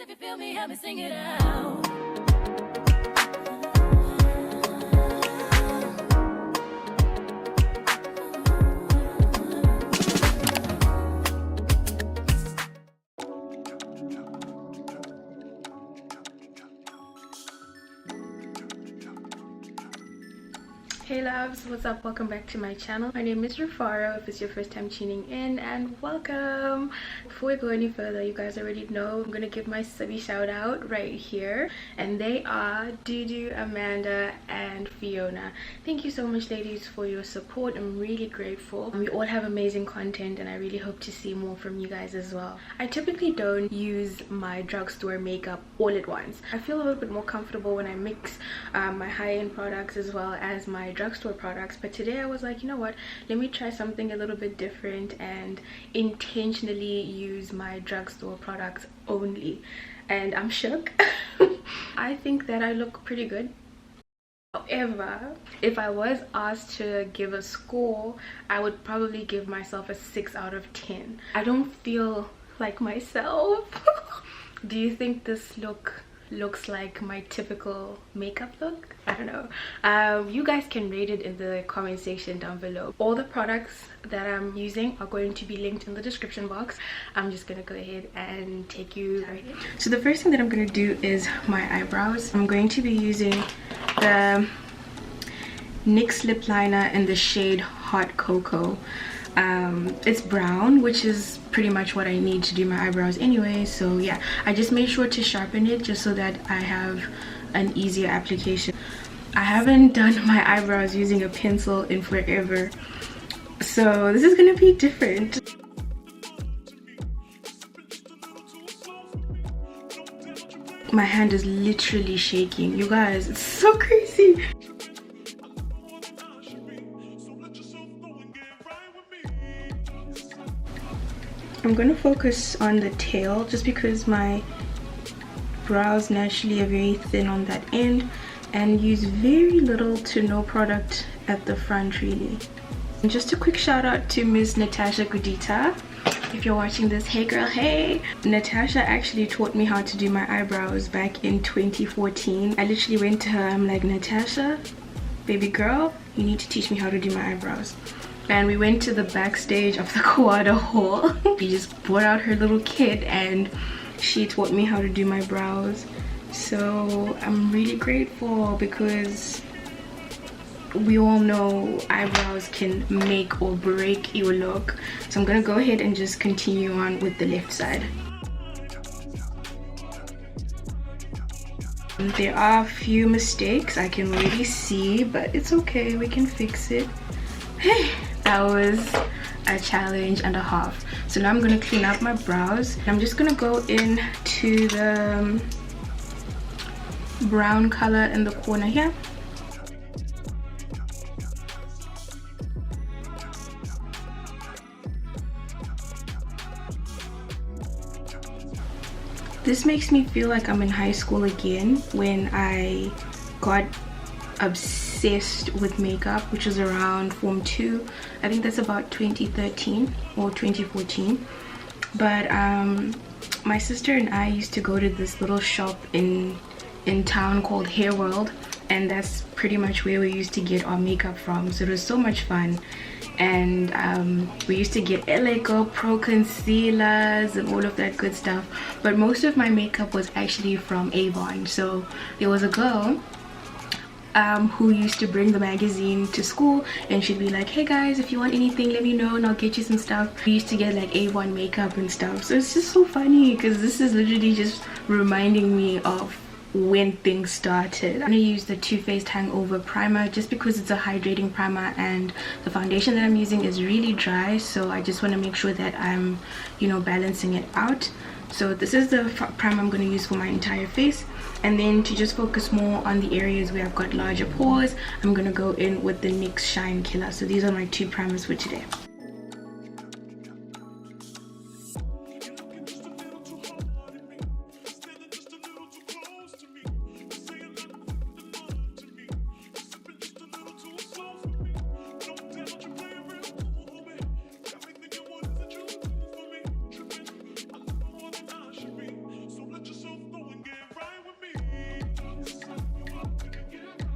If you feel me, help me sing it out. Hey loves, what's up? Welcome back to my channel. My name is Sephora if it's your first time tuning in, and welcome. Before we go any further, you guys already know I'm gonna give my subby shout out right here, and they are Dudu, Amanda, and Fiona. Thank you so much, ladies, for your support. I'm really grateful. We all have amazing content, and I really hope to see more from you guys as well. I typically don't use my drugstore makeup all at once. I feel a little bit more comfortable when I mix my high-end products as well as my drugstore products, but today I was like, you know what, let me try something a little bit different and intentionally use my drugstore products only, and I'm shook. I think that I look pretty good. However, if I was asked to give a score, I would probably give myself a 6 out of 10. I don't feel like myself. Do you think this looks like my typical makeup look? I don't know. You guys can rate it in the comment section down below. All the products that I'm using are going to be linked in the description box. I'm just gonna go ahead and take you right in. So the first thing that I'm gonna do is my eyebrows. I'm going to be using the NYX lip liner in the shade Hot Cocoa. It's brown, which is pretty much what I need to do my eyebrows anyway, so yeah, I just made sure to sharpen it just so that I have an easier application. I haven't done my eyebrows using a pencil in forever, so this is gonna be different. My hand is literally shaking, you guys, it's so crazy. I'm going to focus on the tail just because my brows naturally are very thin on that end, and use very little to no product at the front really. And just a quick shout out to Miss Natasha Gudita. If you're watching this, hey girl, hey! Natasha actually taught me how to do my eyebrows back in 2014. I literally went to her, I'm like, Natasha, baby girl, you need to teach me how to do my eyebrows. And we went to the backstage of the Quad Hall. She just brought out her little kit and she taught me how to do my brows. So I'm really grateful because we all know eyebrows can make or break your look. So I'm gonna go ahead and just continue on with the left side. There are a few mistakes I can already see, but it's okay, we can fix it. Hey, that was a challenge and a half. So now I'm going to clean up my brows. I'm just going to go in to the brown color in the corner here. This makes me feel like I'm in high school again when I got obsessed with makeup, which was around form 2. I think that's about 2013 or 2014. But my sister and I used to go to this little shop in town called Hair World, and that's pretty much where we used to get our makeup from. So it was so much fun. And we used to get LA Girl Pro concealers and all of that good stuff, but most of my makeup was actually from Avon. So there was a girl who used to bring the magazine to school, and she'd be like, hey guys, if you want anything, let me know and I'll get you some stuff. We used to get like Avon makeup and stuff. So it's just so funny because this is literally just reminding me of when things started. I'm gonna use the Too Faced Hangover Primer just because it's a hydrating primer, and the foundation that I'm using is really dry, so I just want to make sure that I'm, you know, balancing it out. So this is the primer I'm going to use for my entire face, and then to just focus more on the areas where I've got larger pores, I'm going to go in with the NYX Shine Killer. So these are my 2 primers for today.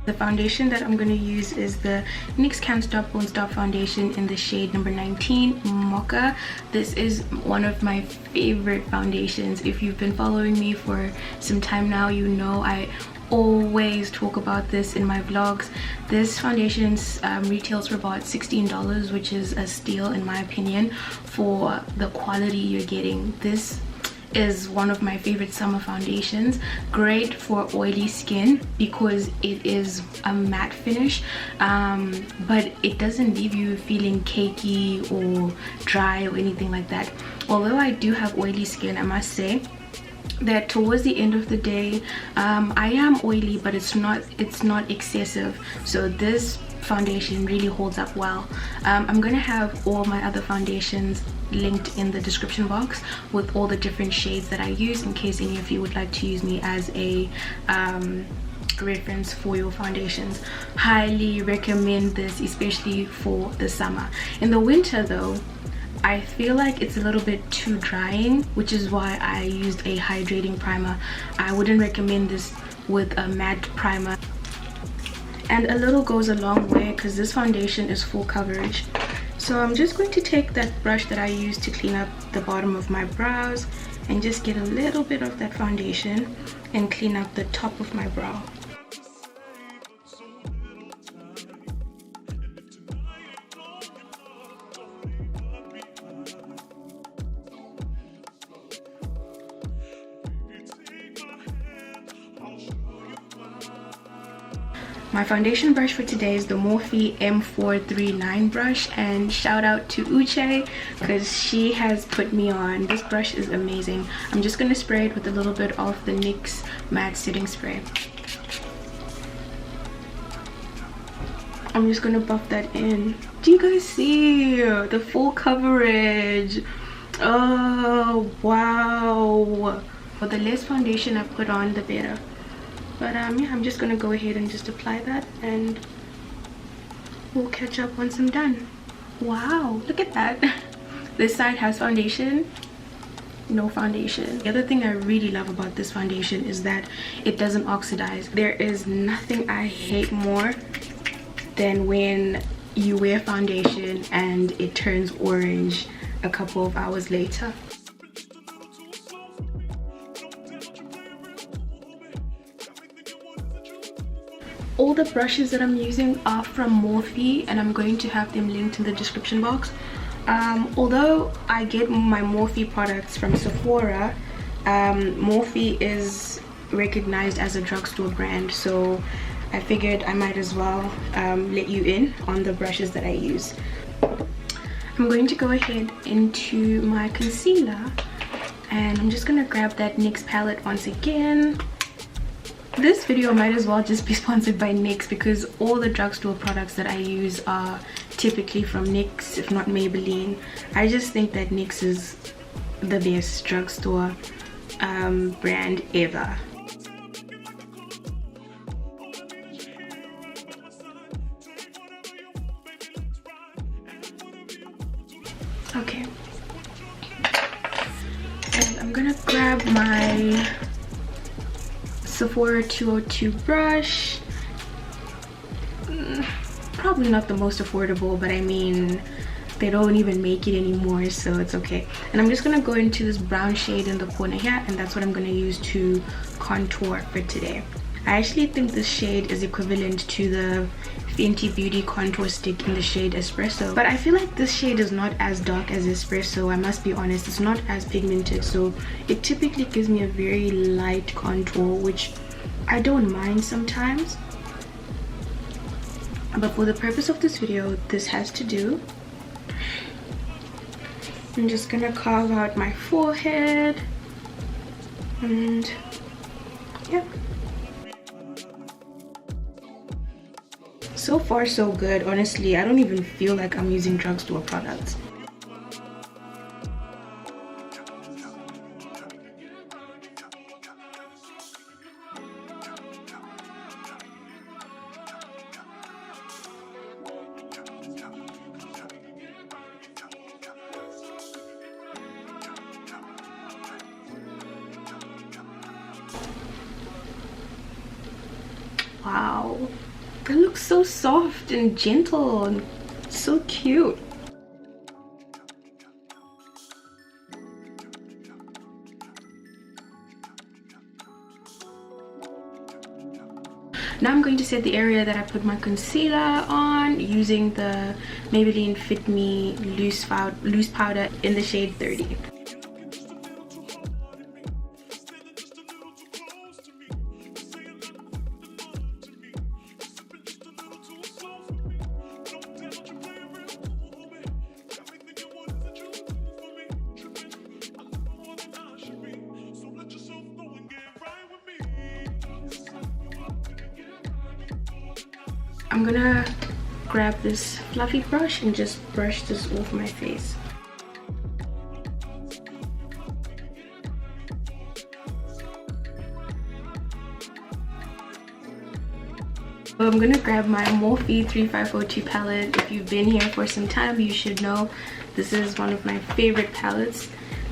The foundation that I'm going to use is the NYX Can't Stop Won't Stop foundation in the shade number 19 Mocha. This is one of my favorite foundations. If you've been following me for some time now, you know I always talk about this in my vlogs. This foundation retails for about $16, which is a steal in my opinion for the quality you're getting. This is one of my favorite summer foundations. Great for oily skin because it is a matte finish, but it doesn't leave you feeling cakey or dry or anything like that. Although I do have oily skin, I must say that towards the end of the day I am oily, but it's not excessive, so this foundation really holds up well. I'm gonna have all my other foundations linked in the description box with all the different shades that I use, in case any of you would like to use me as a reference for your foundations. Highly recommend this, especially for the summer. In the winter though, I feel like it's a little bit too drying, which is why I used a hydrating primer. I wouldn't recommend this with a matte primer, and a little goes a long way because this foundation is full coverage. So I'm just going to take that brush that I used to clean up the bottom of my brows and just get a little bit of that foundation and clean up the top of my brow. My foundation brush for today is the Morphe M439 brush, and shout out to Uche because she has put me on. This brush is amazing. I'm just going to spray it with a little bit of the NYX matte setting spray. I'm just going to buff that in. Do you guys see the full coverage? Oh wow. For the less foundation I put on, the better. But yeah, I'm just gonna go ahead and just apply that, and we'll catch up once I'm done. Wow, look at that. This side has foundation, no foundation. The other thing I really love about this foundation is that it doesn't oxidize. There is nothing I hate more than when you wear foundation and it turns orange a couple of hours later. All the brushes that I'm using are from Morphe, and I'm going to have them linked in the description box. Although I get my Morphe products from Sephora, Morphe is recognized as a drugstore brand, so I figured I might as well let you in on the brushes that I use. I'm going to go ahead into my concealer, and I'm just going to grab that NYX palette once again. This video might as well just be sponsored by NYX because all the drugstore products that I use are typically from NYX, if not Maybelline. I just think that NYX is the best drugstore brand ever. Okay, and I'm gonna grab my Sephora 202 brush. Probably not the most affordable, but I mean, they don't even make it anymore, so it's okay. And I'm just gonna go into this brown shade in the corner here, and that's what I'm gonna use to contour for today. I actually think this shade is equivalent to the Fenty Beauty contour stick in the shade Espresso, but I feel like this shade is not as dark as Espresso. I must be honest, it's not as pigmented, so it typically gives me a very light contour, which I don't mind sometimes. But for the purpose of this video, this has to do. I'm just gonna carve out my forehead, and yeah. So far so good, honestly. I don't even feel like I'm using drugstore products. Wow, It looks so soft and gentle and so cute. Now I'm going to set the area that I put my concealer on using the Maybelline Fit Me loose powder in the shade 30. I'm gonna grab this fluffy brush and just brush this off my face. So I'm gonna grab my Morphe 3502 palette. If you've been here for some time, you should know this is one of my favorite palettes.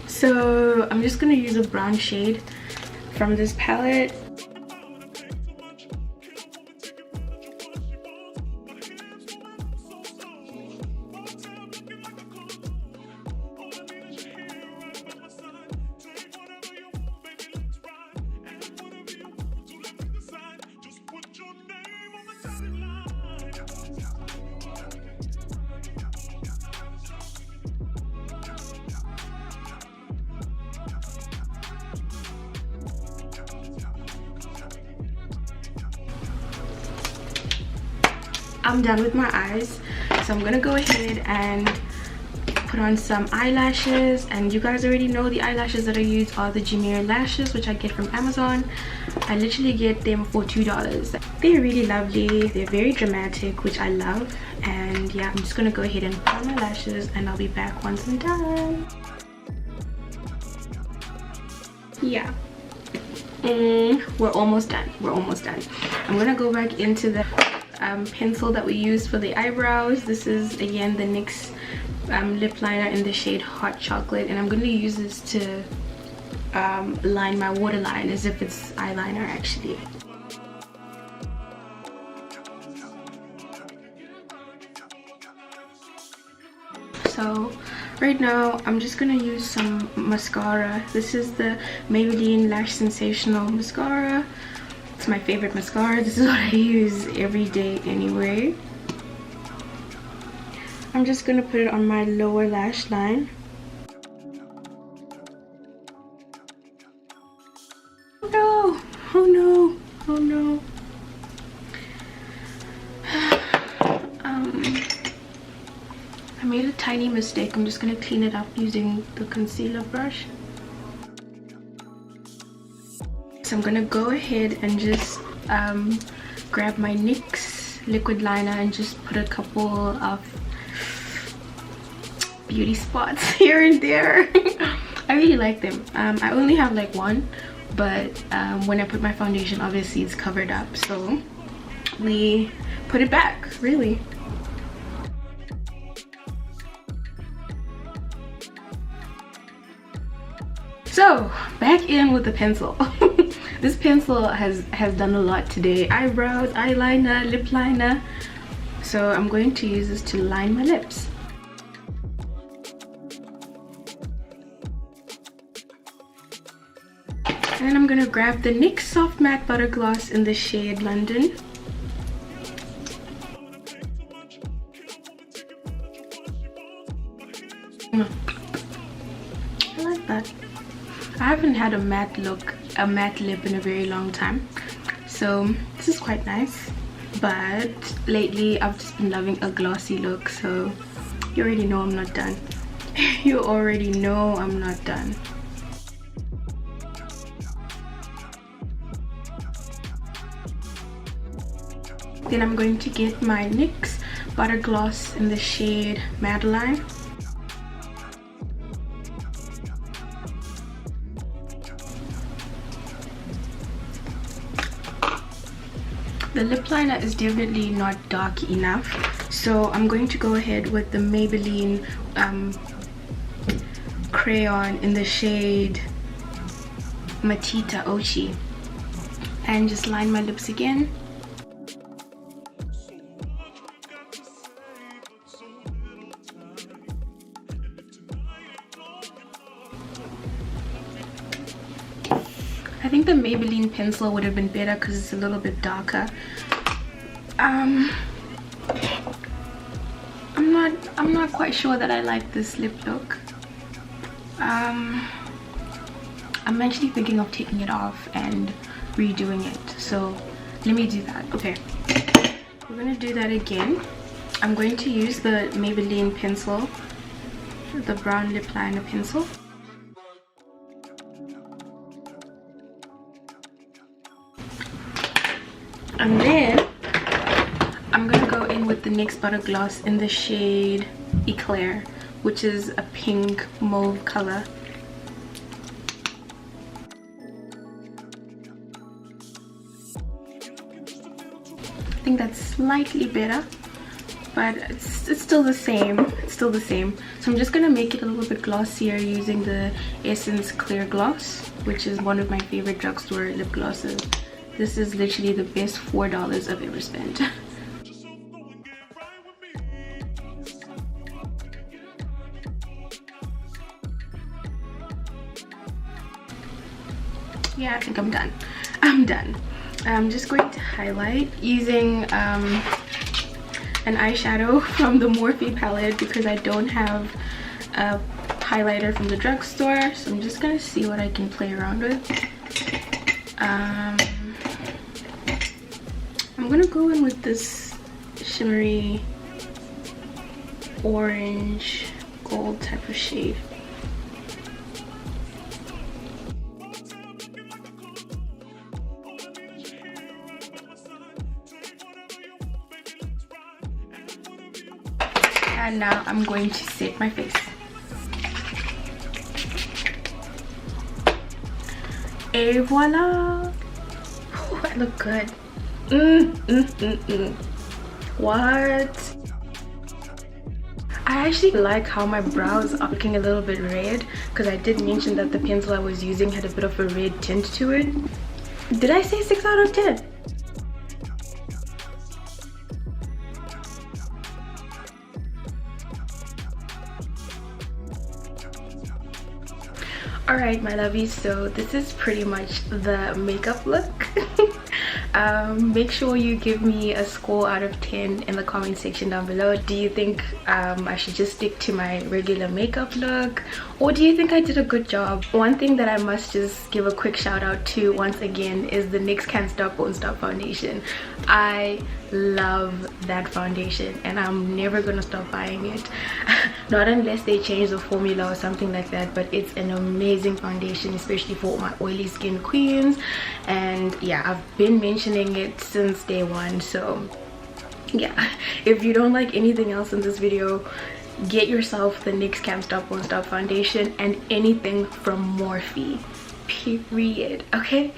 So I'm just gonna use a brown shade from this palette. I'm done with my eyes, so I'm gonna go ahead and put on some eyelashes. And you guys already know the eyelashes that I use are the Jameer lashes, which I get from Amazon. I literally get them for $2. They're really lovely, they're very dramatic, which I love. And yeah, I'm just gonna go ahead and put on my lashes and I'll be back once I'm done. Yeah, we're almost done. I'm gonna go back into the pencil that we use for the eyebrows. This is again the NYX lip liner in the shade Hot Chocolate, and I'm going to use this to line my waterline as if it's eyeliner actually. So right now I'm just gonna use some mascara. This is the Maybelline Lash Sensational mascara. It's my favorite mascara. This is what I use every day anyway. I'm just gonna put it on my lower lash line. Oh no! Oh no! Oh no! I made a tiny mistake. I'm just gonna clean it up using the concealer brush. So I'm gonna go ahead and just grab my NYX liquid liner and just put a couple of beauty spots here and there. I really like them. I only have like one, but when I put my foundation, obviously it's covered up, so we put it back, really. So back in with the pencil. This pencil has done a lot today. Eyebrows, eyeliner, lip liner. So I'm going to use this to line my lips. And I'm gonna grab the NYX Soft Matte Butter Gloss in the shade London. I like that. I haven't had a matte lip in a very long time, so this is quite nice. But lately I've just been loving a glossy look, so you already know I'm not done. You already know I'm not done. Then I'm going to get my NYX Butter Gloss in the shade Madeline. The lip liner is definitely not dark enough, so I'm going to go ahead with the Maybelline crayon in the shade Matita Ochi and just line my lips again. I think the Maybelline pencil would have been better because it's a little bit darker. I'm not quite sure that I like this lip look. I'm actually thinking of taking it off and redoing it, so let me do that. Okay, we're gonna do that again. I'm going to use the Maybelline pencil, the brown lip liner pencil. And then I'm gonna go in with the NYX Butter Gloss in the shade Eclair, which is a pink mauve color. I think that's slightly better, but it's still the same. It's still the same. So I'm just gonna make it a little bit glossier using the Essence Clear Gloss, which is one of my favorite drugstore lip glosses. This is literally the best $4 I've ever spent. Yeah, I think I'm done. I'm done. I'm just going to highlight using an eyeshadow from the Morphe palette because I don't have a highlighter from the drugstore. So I'm just gonna see what I can play around with. I'm gonna go in with this shimmery orange gold type of shade. And now I'm going to set my face. Et voila! Ooh, I look good. What? I actually like how my brows are looking a little bit red because I did mention that the pencil I was using had a bit of a red tint to it. Did I say 6 out of 10? Alright my lovies, so this is pretty much the makeup look. Make sure you give me a score out of 10 in the comment section down below. Do you think I should just stick to my regular makeup look, or do you think I did a good job? One thing that I must just give a quick shout out to once again is the NYX Can't Stop Won't Stop foundation. I love that foundation and I'm never gonna stop buying it. Not unless they change the formula or something like that, but it's an amazing foundation, especially for my oily skin queens. And yeah, I've been mentioning it since day one. So yeah, if you don't like anything else in this video, get yourself the NYX Can't Stop Won't Stop foundation and anything from Morphe, period. Okay,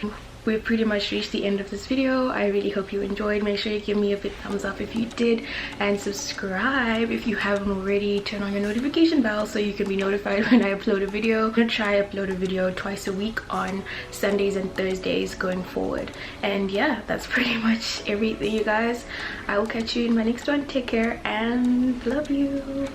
we've pretty much reached the end of this video. I really hope you enjoyed. Make sure you give me a big thumbs up if you did, and subscribe if you haven't already. Turn on your notification bell so you can be notified when I upload a video. I'm gonna try upload a video twice a week on Sundays and Thursdays going forward. And yeah, that's pretty much everything, you guys. I will catch you in my next one. Take care and love you.